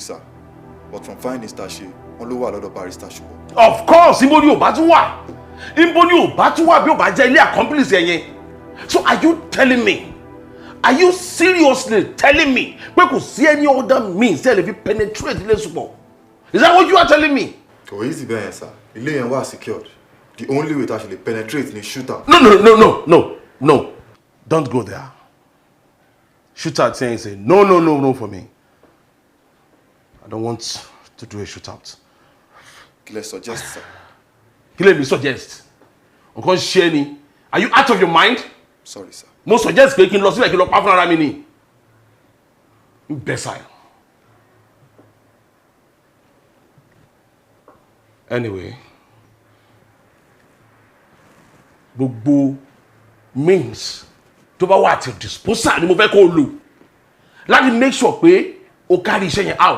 police, sir. But from finding Stashi, only one other barrister should. Of course, ibo ni o bá tún wà. Ibo ni o bá tún wà bí o bá jẹ́ ilé accomplice yẹn. So are you telling me? Are you seriously telling me pé kò sí any other means tell if you penetrate ilé Supo? Is that what you are telling me? Oh, easy bẹ́ẹ̀ sir. Ilé yẹn wà secured. The only way to actually penetrate is shooter. No. Don't go there. Shootout saying say no for me. I don't want to do a shootout. Let's suggest, sir. Let me suggest. Nǹkan ṣe ni. Are you out of your mind? Sorry, sir. Mo suggest pé kí n lọ síbẹ̀ kí n lọ pa fún ara mi ni. Imbecile. Anyway, gbogbo means tó bá wà at your disposal ni mo fẹ́ kó o lò láti make sure pé o carry iṣẹ́ yẹn out.